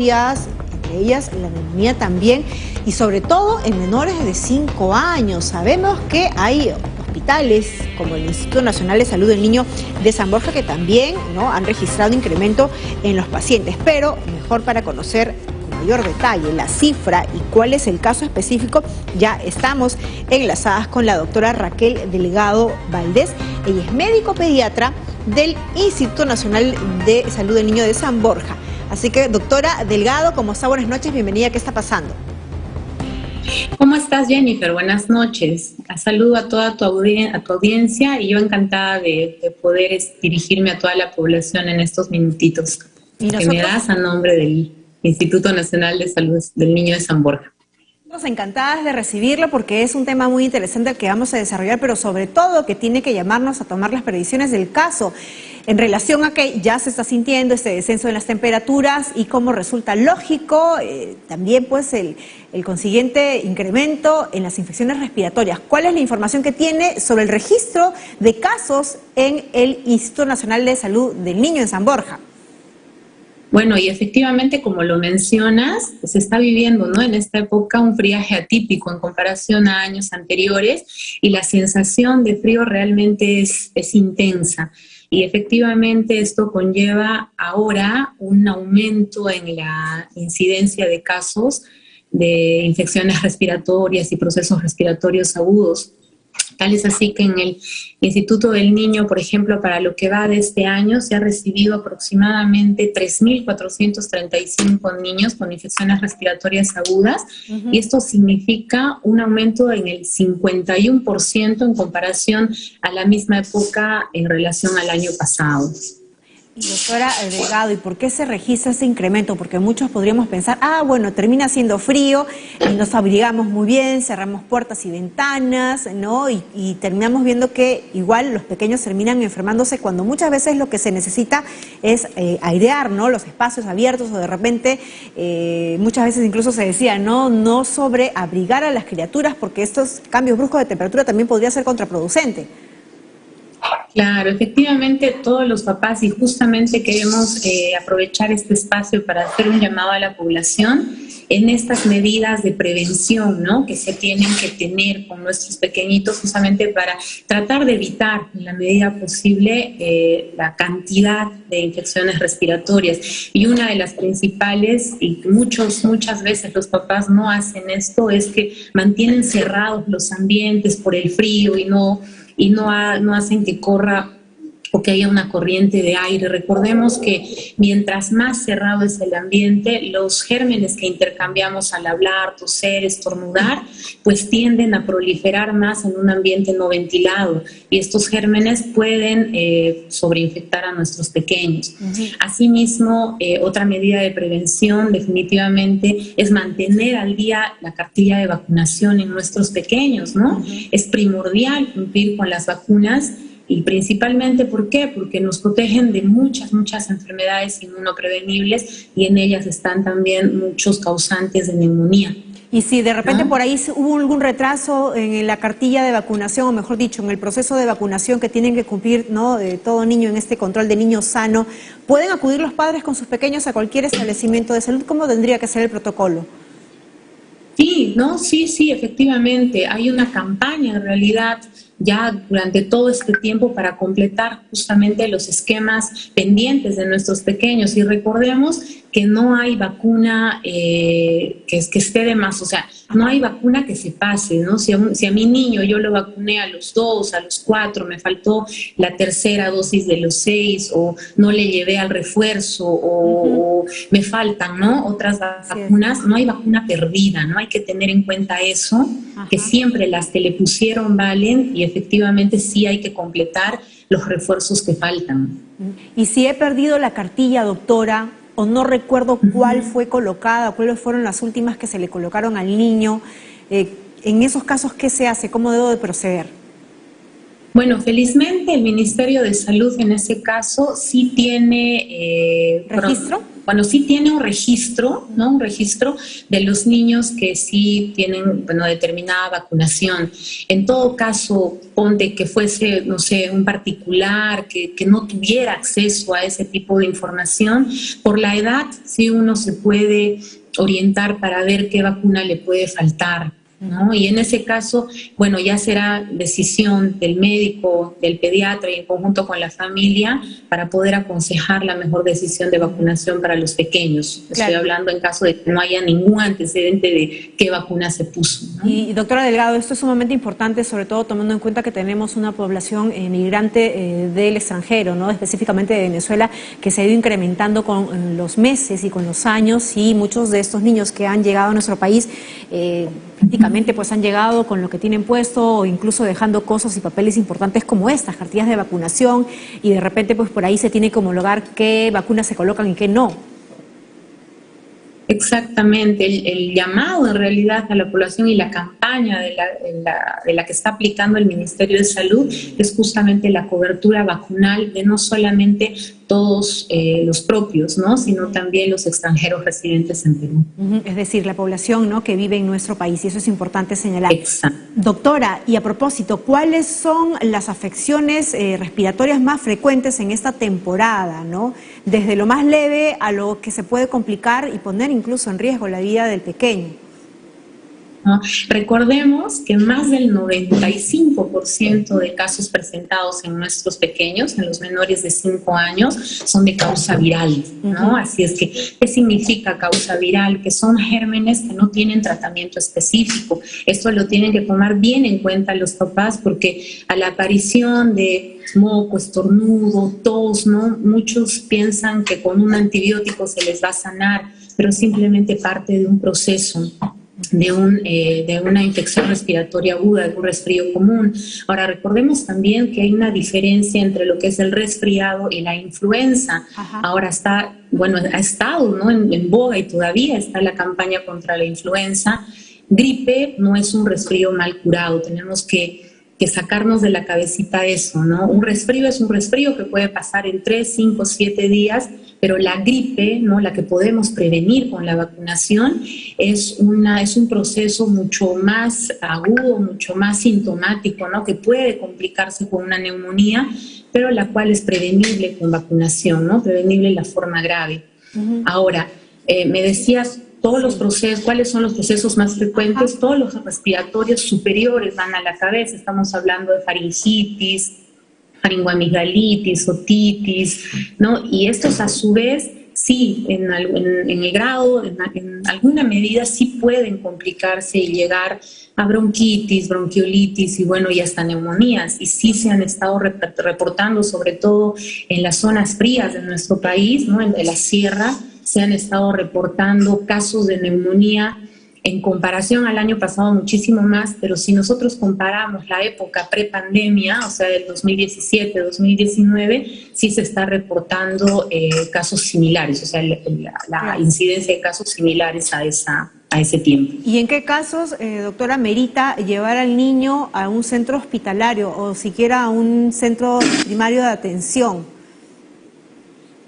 entre ellas la neumonía también, y sobre todo en menores de 5 años. Sabemos que hay hospitales como el Instituto Nacional de Salud del Niño de San Borja que también han registrado incremento en los pacientes, pero mejor para conocer con mayor detalle la cifra y cuál es el caso específico, ya estamos enlazadas con la doctora Raquel Delgado Valdés. Ella es médico pediatra del Instituto Nacional de Salud del Niño de San Borja. Así que, doctora Delgado, ¿cómo está? Buenas noches, bienvenida. ¿Qué está pasando? ¿Cómo estás, Jennifer? Buenas noches. Saludo a toda tu audiencia y yo encantada de poder dirigirme a toda la población en estos minutitos que me das a nombre del Instituto Nacional de Salud del Niño de San Borja. Estamos encantadas de recibirlo porque es un tema muy interesante el que vamos a desarrollar, pero sobre todo que tiene que llamarnos a tomar las previsiones del caso en relación a que ya se está sintiendo este descenso en las temperaturas y como resulta lógico también pues el consiguiente incremento en las infecciones respiratorias. ¿Cuál es la información que tiene sobre el registro de casos en el Instituto Nacional de Salud del Niño en San Borja? Bueno, y efectivamente, como lo mencionas, se está viviendo, ¿no?, en esta época un friaje atípico en comparación a años anteriores y la sensación de frío realmente es intensa. Y efectivamente esto conlleva ahora un aumento en la incidencia de casos de infecciones respiratorias y procesos respiratorios agudos. Tal es así que en el Instituto del Niño, por ejemplo, para lo que va de este año, se ha recibido aproximadamente 3.435 niños con infecciones respiratorias agudas, y esto significa un aumento en el 51% en comparación a la misma época en relación al año pasado. Y doctora Delgado, ¿y por qué se registra ese incremento? Porque muchos podríamos pensar, bueno, termina haciendo frío y nos abrigamos muy bien, cerramos puertas y ventanas, ¿no? Y terminamos viendo que igual los pequeños terminan enfermándose cuando muchas veces lo que se necesita es airear, ¿no?, los espacios abiertos, o de repente muchas veces incluso se decía, no sobreabrigar a las criaturas porque estos cambios bruscos de temperatura también podría ser contraproducente. Claro, efectivamente todos los papás, y justamente queremos aprovechar este espacio para hacer un llamado a la población en estas medidas de prevención, ¿no?, que se tienen que tener con nuestros pequeñitos justamente para tratar de evitar en la medida posible la cantidad de infecciones respiratorias. Y una de las principales, y muchas veces los papás no hacen esto, es que mantienen cerrados los ambientes por el frío y no hacen que corra o que haya una corriente de aire. Recordemos que mientras más cerrado es el ambiente, los gérmenes que intercambiamos al hablar, toser, estornudar, pues tienden a proliferar más en un ambiente no ventilado, y estos gérmenes pueden sobreinfectar a nuestros pequeños. Asimismo, otra medida de prevención definitivamente es mantener al día la cartilla de vacunación en nuestros pequeños, ¿no? Es primordial cumplir con las vacunas. Y principalmente, ¿por qué? Porque nos protegen de muchas enfermedades inmunoprevenibles, y en ellas están también muchos causantes de neumonía. Y si de repente por ahí hubo algún retraso en la cartilla de vacunación, o mejor dicho, en el proceso de vacunación que tienen que cumplir, ¿no?, de todo niño en este control de niño sano, ¿pueden acudir los padres con sus pequeños a cualquier establecimiento de salud? ¿Cómo tendría que ser el protocolo? Sí, efectivamente. Hay una campaña en realidad ya durante todo este tiempo para completar justamente los esquemas pendientes de nuestros pequeños. Y recordemos que no hay vacuna que esté de más, o sea, no hay vacuna que se pase, ¿no? Si a mi niño yo lo vacuné a los 2, a los 4, me faltó la tercera dosis de los 6, o no le llevé al refuerzo, o me faltan, ¿no?, otras vacunas, no hay vacuna perdida, ¿no? Hay que tener en cuenta eso, que siempre las que le pusieron valen, y efectivamente sí hay que completar los refuerzos que faltan. Y si he perdido la cartilla, doctora, o no recuerdo cuál fue colocada, cuáles fueron las últimas que se le colocaron al niño, en esos casos, ¿qué se hace? ¿Cómo debo de proceder? Bueno, felizmente el Ministerio de Salud en ese caso sí tiene ¿registro? bueno, sí tiene un registro, ¿no? Un registro de los niños que sí tienen, bueno, determinada vacunación. En todo caso, ponte que fuese, no sé, un particular que no tuviera acceso a ese tipo de información, por la edad sí uno se puede orientar para ver qué vacuna le puede faltar, ¿no? Y en ese caso, bueno, ya será decisión del médico, del pediatra y en conjunto con la familia para poder aconsejar la mejor decisión de vacunación para los pequeños. Claro. Estoy hablando en caso de que no haya ningún antecedente de qué vacuna se puso, ¿no? Y doctora Delgado, esto es sumamente importante, sobre todo tomando en cuenta que tenemos una población migrante del extranjero, ¿no? Específicamente de Venezuela, que se ha ido incrementando con los meses y con los años, y muchos de estos niños que han llegado a nuestro país prácticamente pues han llegado con lo que tienen puesto o incluso dejando cosas y papeles importantes como estas, cartillas de vacunación, y de repente pues por ahí se tiene que homologar qué vacunas se colocan y qué no. Exactamente, el llamado en realidad a la población y la campaña de la que está aplicando el Ministerio de Salud es justamente la cobertura vacunal de no solamente todos los propios, ¿no? Sino también los extranjeros residentes en Perú. Es decir, la población, ¿no?, que vive en nuestro país, y eso es importante señalar. Exacto. Doctora, y a propósito, ¿cuáles son las afecciones respiratorias más frecuentes en esta temporada, ¿no? Desde lo más leve a lo que se puede complicar y poner incluso en riesgo la vida del pequeño. ¿No? Recordemos que más del 95% de casos presentados en nuestros pequeños, en los menores de 5 años, son de causa viral, ¿no? Así es que, ¿qué significa causa viral? Que son gérmenes que no tienen tratamiento específico. Esto lo tienen que tomar bien en cuenta los papás, porque a la aparición de moco, estornudo, tos, ¿no? Muchos piensan que con un antibiótico se les va a sanar, pero simplemente parte de un proceso de una infección respiratoria aguda, de un resfrío común. Ahora, recordemos también que hay una diferencia entre lo que es el resfriado y la influenza. Ajá. Ahora está, bueno, ha estado, ¿no?, en boga y todavía está la campaña contra la influenza. Gripe no es un resfrío mal curado, tenemos que sacarnos de la cabecita eso, ¿no? Un resfrío es un resfrío que puede pasar en 3, 5, 7 días, pero la gripe, ¿no?, la que podemos prevenir con la vacunación, es un proceso mucho más agudo, mucho más sintomático, ¿no?, que puede complicarse con una neumonía, pero la cual es prevenible con vacunación, ¿no?, prevenible en la forma grave. Ahora, me decías, todos los procesos, ¿cuáles son los procesos más frecuentes? Todos los respiratorios superiores van a la cabeza. Estamos hablando de faringitis, faringoamigdalitis, otitis, ¿no? Y estos a su vez, sí, en el grado, en alguna medida sí pueden complicarse y llegar a bronquitis, bronquiolitis y bueno, y hasta neumonías. Y sí se han estado reportando, sobre todo en las zonas frías de nuestro país, ¿no?, en la sierra, se han estado reportando casos de neumonía en comparación al año pasado muchísimo más, pero si nosotros comparamos la época prepandemia, o sea, del 2017-2019, sí se está reportando casos similares, o sea, la incidencia de casos similares a ese tiempo. ¿Y en qué casos, doctora, merita llevar al niño a un centro hospitalario o siquiera a un centro primario de atención?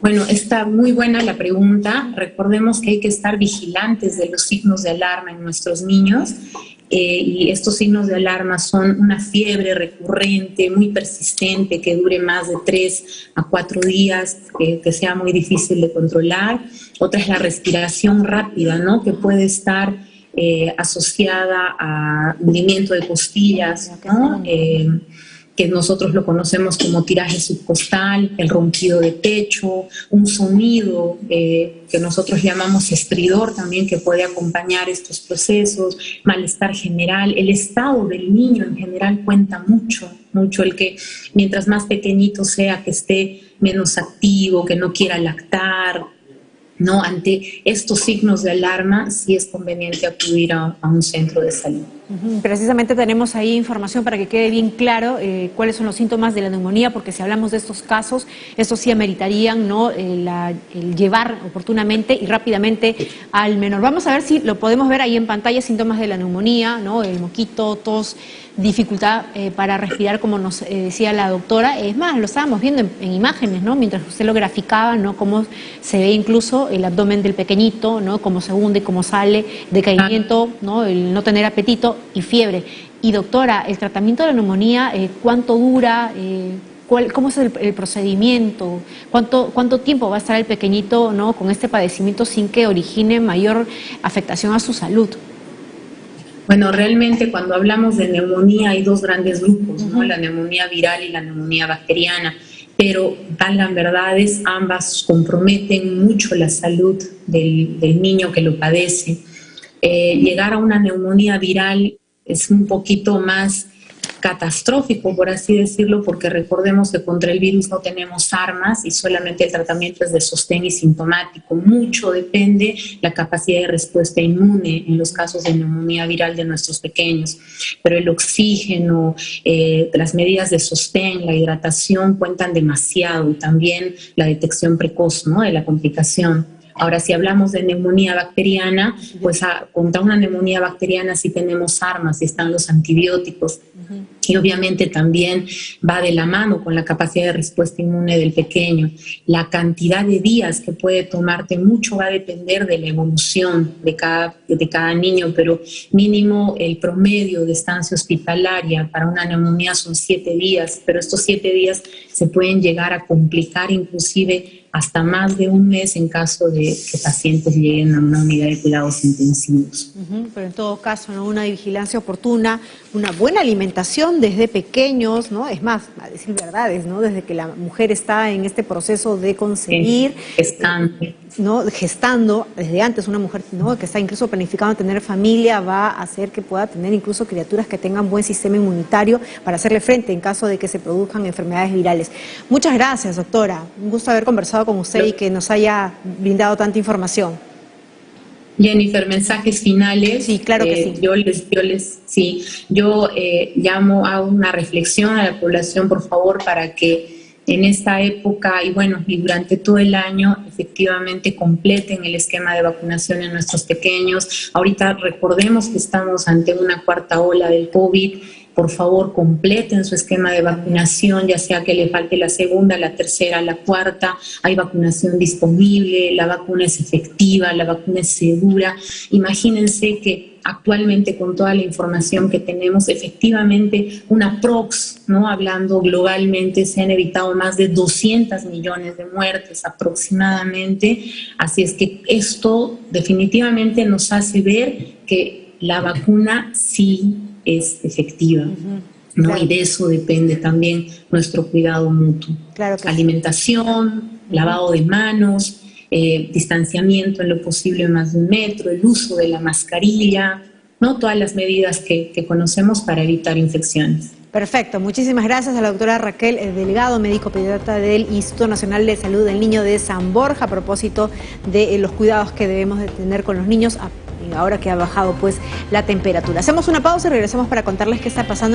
Bueno, está muy buena la pregunta. Recordemos que hay que estar vigilantes de los signos de alarma en nuestros niños y estos signos de alarma son una fiebre recurrente, muy persistente, que dure más de 3 a 4 días, que sea muy difícil de controlar. Otra es la respiración rápida, ¿no?, que puede estar asociada a hundimiento de costillas, ¿no?, que nosotros lo conocemos como tiraje subcostal, el ronquido de pecho, un sonido que nosotros llamamos estridor también, que puede acompañar estos procesos, malestar general. El estado del niño en general cuenta mucho, el que mientras más pequeñito sea, que esté menos activo, que no quiera lactar, ¿no? Ante estos signos de alarma sí es conveniente acudir a un centro de salud. Precisamente tenemos ahí información para que quede bien claro cuáles son los síntomas de la neumonía, porque si hablamos de estos casos, estos sí ameritarían, ¿no?, el llevar oportunamente y rápidamente al menor. Vamos a ver si lo podemos ver ahí en pantalla, síntomas de la neumonía, ¿no?, el moquito, tos, dificultad para respirar, como nos decía la doctora. Es más, lo estábamos viendo en imágenes, ¿no?, mientras usted lo graficaba, ¿no?, cómo se ve incluso el abdomen del pequeñito, ¿no?, cómo se hunde, cómo sale, decaimiento, ¿no?, el no tener apetito y fiebre. Y doctora, el tratamiento de la neumonía, ¿cuánto dura? ¿Cómo es el procedimiento? ¿Cuánto tiempo va a estar el pequeñito, ¿no?, con este padecimiento sin que origine mayor afectación a su salud? Bueno, realmente cuando hablamos de neumonía hay dos grandes grupos, ¿no? La neumonía viral y la neumonía bacteriana, pero valgan verdades, ambas comprometen mucho la salud del niño que lo padece. Llegar a una neumonía viral es un poquito más catastrófico, por así decirlo, porque recordemos que contra el virus no tenemos armas y solamente el tratamiento es de sostén y sintomático. Mucho depende la capacidad de respuesta inmune en los casos de neumonía viral de nuestros pequeños, pero el oxígeno, las medidas de sostén, la hidratación cuentan demasiado, y también la detección precoz, ¿no?, de la complicación. Ahora, si hablamos de neumonía bacteriana, pues contra una neumonía bacteriana sí tenemos armas y están los antibióticos. Y obviamente también va de la mano con la capacidad de respuesta inmune del pequeño. La cantidad de días que puede tomarte mucho va a depender de la evolución de cada niño, pero mínimo el promedio de estancia hospitalaria para una neumonía son 7 días, pero estos 7 días se pueden llegar a complicar inclusive hasta más de un mes en caso de que pacientes lleguen a una unidad de cuidados intensivos. Pero en todo caso, ¿no?, una vigilancia oportuna, una buena alimentación desde pequeños, ¿no? Es más, a decir verdades, ¿no?, desde que la mujer está en este proceso de concebir, ¿no?, gestando, desde antes una mujer, ¿no?, que está incluso planificando tener familia, va a hacer que pueda tener incluso criaturas que tengan buen sistema inmunitario para hacerle frente en caso de que se produzcan enfermedades virales. Muchas gracias, doctora. Un gusto haber conversado con usted y que nos haya brindado tanta información. Jennifer, mensajes finales. Sí, claro que sí. Yo llamo a una reflexión a la población, por favor, para que en esta época y durante todo el año efectivamente completen el esquema de vacunación en nuestros pequeños. Ahorita recordemos que estamos ante una cuarta ola del COVID. Por favor, completen su esquema de vacunación, ya sea que le falte la segunda, la tercera, la cuarta. Hay vacunación disponible, la vacuna es efectiva, la vacuna es segura. Imagínense que actualmente, con toda la información que tenemos, efectivamente una prox, ¿no?, hablando globalmente, se han evitado más de 200 millones de muertes aproximadamente. Así es que esto definitivamente nos hace ver que la vacuna sí es efectiva, ¿no? Claro. Y de eso depende también nuestro cuidado mutuo. Claro que alimentación, lavado de manos, distanciamiento en lo posible más de 1 metro, el uso de la mascarilla, ¿no?, todas las medidas que conocemos para evitar infecciones. Perfecto, muchísimas gracias a la doctora Raquel Delgado, médico pediatra del Instituto Nacional de Salud del Niño de San Borja, a propósito de los cuidados que debemos de tener con los niños ahora que ha bajado pues la temperatura. Hacemos una pausa y regresamos para contarles qué está pasando